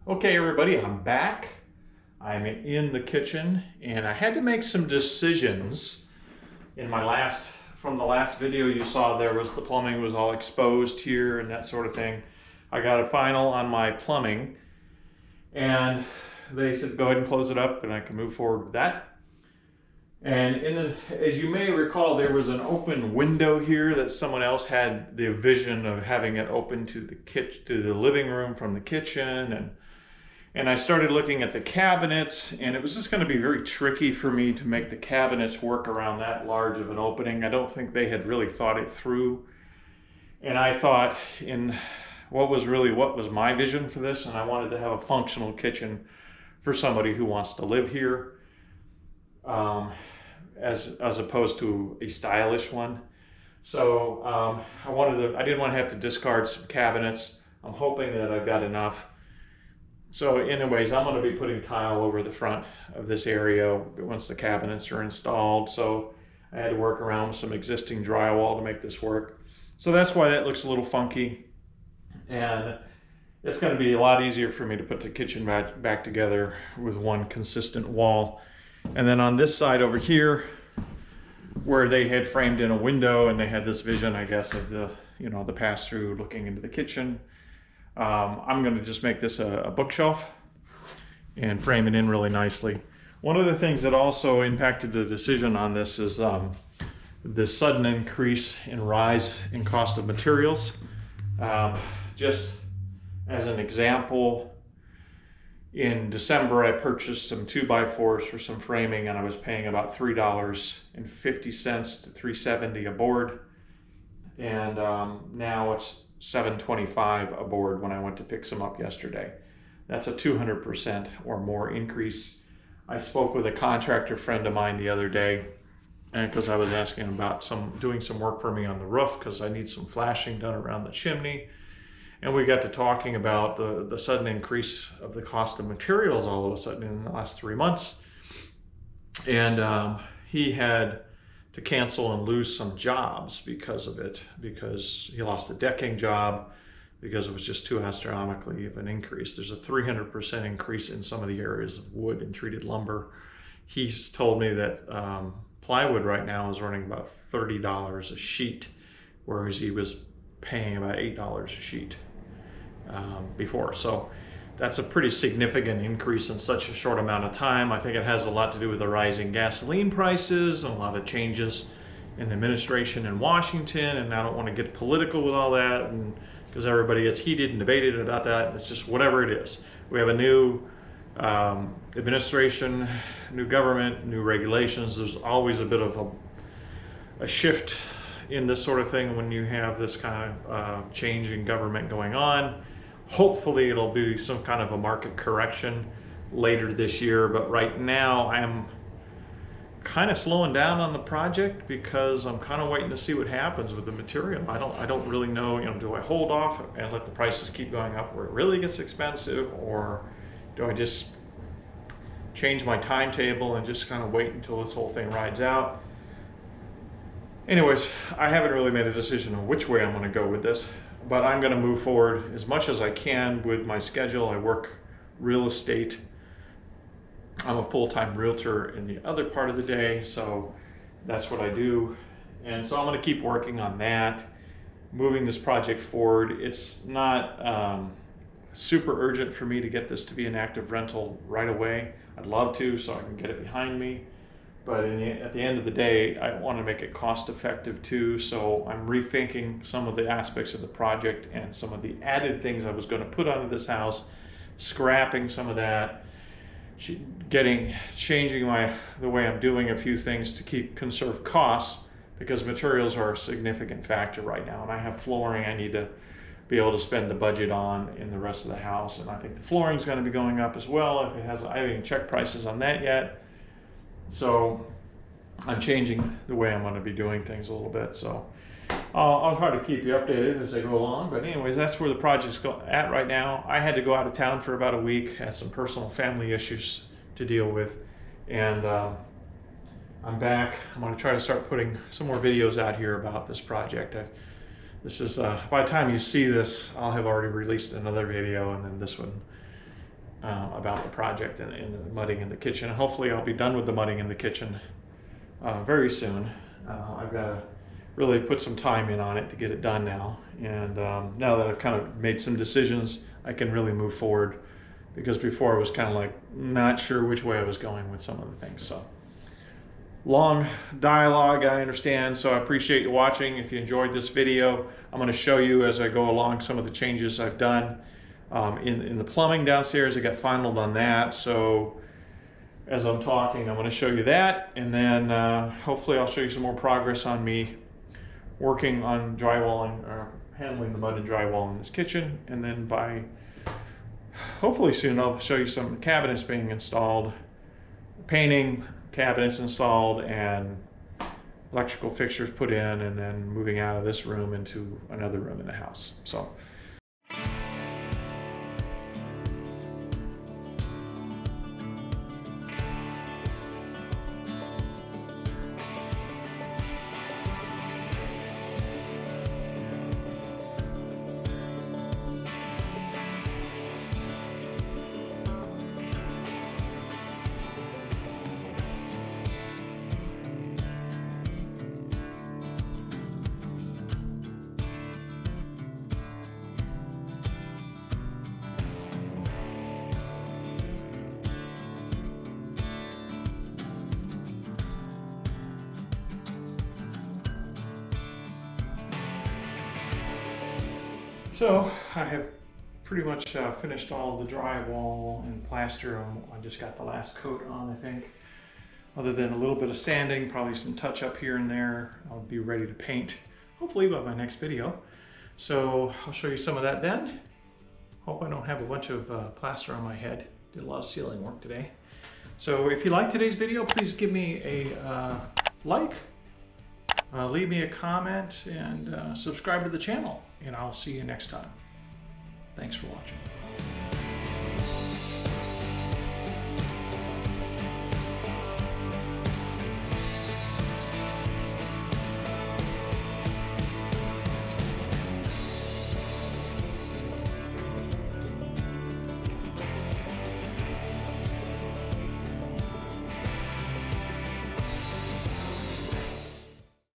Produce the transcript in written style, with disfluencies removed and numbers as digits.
Okay, everybody, I'm back. I'm in the kitchen and I had to make some decisions in from the last video you saw. The plumbing was all exposed here and that sort of thing. I got a final on my plumbing and they said go ahead and close it up and I can move forward with that. And as you may recall, there was an open window here that someone else had the vision of having it open to the living room from the kitchen, and I started looking at the cabinets, and it was just going to be very tricky for me to make the cabinets work around that large of an opening. I don't think they had really thought it through. And I thought in what was my vision for this, and I wanted to have a functional kitchen for somebody who wants to live here. As opposed to a stylish one. So I didn't want to have to discard some cabinets. I'm hoping that I've got enough. So anyways, I'm going to be putting tile over the front of this area once the cabinets are installed. So I had to work around with some existing drywall to make this work. So that's why that looks a little funky. And it's going to be a lot easier for me to put the kitchen back together with one consistent wall. And then on this side over here, where they had framed in a window and they had this vision, I guess, of the pass-through looking into the kitchen, I'm going to just make this a bookshelf and frame it in really nicely. One of the things that also impacted the decision on this is the sudden increase in rise in cost of materials. Just as an example, in December, I purchased some 2x4s for some framing, and I was paying about $3.50 to $3.70 a board. And now it's $7.25 a board when I went to pick some up yesterday. That's a 200% or more increase. I spoke with a contractor friend of mine the other day, and because I was asking about doing some work for me on the roof because I need some flashing done around the chimney. And we got to talking about the sudden increase of the cost of materials all of a sudden in the last 3 months. And he had to cancel and lose some jobs because of it, because he lost a decking job because it was just too astronomically of an increase. There's a 300% increase in some of the areas of wood and treated lumber. He's told me that plywood right now is running about $30 a sheet, whereas he was paying about $8 a sheet before. So that's a pretty significant increase in such a short amount of time. I think it has a lot to do with the rising gasoline prices and a lot of changes in administration in Washington, and I don't want to get political with all that because everybody gets heated and debated about that. It's just whatever it is. We have a new administration, new government, new regulations. There's always a bit of a shift in this sort of thing when you have this kind of change in government going on. Hopefully it'll be some kind of a market correction later this year, but right now I'm kind of slowing down on the project because I'm kind of waiting to see what happens with the material. I don't really know, do I hold off and let the prices keep going up where it really gets expensive, or do I just change my timetable and just kind of wait until this whole thing rides out? Anyways, I haven't really made a decision on which way I'm going to go with this, but I'm going to move forward as much as I can with my schedule. I work real estate. I'm a full-time realtor in the other part of the day, so that's what I do. And so I'm going to keep working on that, moving this project forward. It's not super urgent for me to get this to be an active rental right away. I'd love to, so I can get it behind me. But at the end of the day, I want to make it cost effective too. So I'm rethinking some of the aspects of the project and some of the added things I was going to put onto this house, scrapping some of that, changing the way I'm doing a few things to conserve costs, because materials are a significant factor right now. And I have flooring I need to be able to spend the budget on in the rest of the house. And I think the flooring is going to be going up as well. I haven't even checked prices on that yet. So I'm changing the way I'm going to be doing things a little bit. So I'll try to keep you updated as I go along. But anyways, that's where the project's at right now. I had to go out of town for about a week, had some personal family issues to deal with. And I'm back. I'm going to try to start putting some more videos out here about this project. This is, by the time you see this, I'll have already released another video, and then this one about the project and the mudding in the kitchen. Hopefully I'll be done with the mudding in the kitchen very soon. I've got to really put some time in on it to get it done now. And now that I've kind of made some decisions, I can really move forward, because before I was kind of like not sure which way I was going with some of the things. So long dialogue, I understand, so I appreciate you watching. If you enjoyed this video, I'm going to show you as I go along some of the changes I've done in the plumbing downstairs. I got finalized on that, so as I'm talking, I'm going to show you that, and then hopefully I'll show you some more progress on me working on drywalling, or handling the mud and drywall in this kitchen. And then by hopefully soon I'll show you some cabinets being installed, painting, cabinets installed, and electrical fixtures put in, and then moving out of this room into another room in the house. So So I have pretty much finished all the drywall and plaster. I just got the last coat on, I think. Other than a little bit of sanding, probably some touch up here and there, I'll be ready to paint, hopefully by my next video. So I'll show you some of that then. Hope I don't have a bunch of plaster on my head. Did a lot of ceiling work today. So if you like today's video, please give me a like. Leave me a comment, and subscribe to the channel, and I'll see you next time. Thanks for watching.